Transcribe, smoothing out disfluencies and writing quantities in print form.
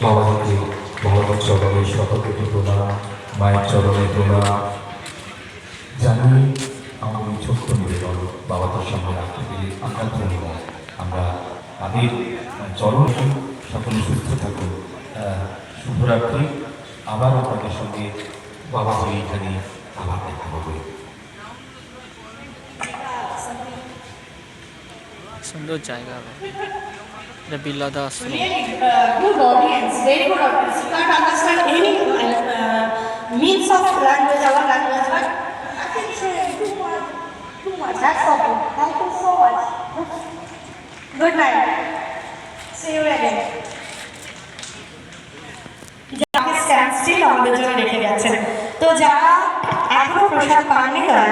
বাবাকে ভগবত চরণে শতকোটি প্রণাম, মায়ের চরণে প্রণাম জানি। আমাদের ছোট্ট নিবেদন বাবাদের সঙ্গে রাখতে পেরে আমরা ধন্য। আমরা তাদের চরণ সকলে সুস্থ থাকুন। শুভরাত্রি। আবার আপনাদের সঙ্গে বাবাদের এইখানে আবার দেখা হবে। সুন্দর জায়গা এটা বিল্লাদা আশ্রম। Good audience, very good audience. You can't understand any means of language, our language, but I think too much. That's all. Thank you so much. Good night. See you again. যাকে স্ট্যান্ড স্টিল আমাদের জন্য রেখে গেছেন, তো যারা এখনো প্রসাদ পাননি তারা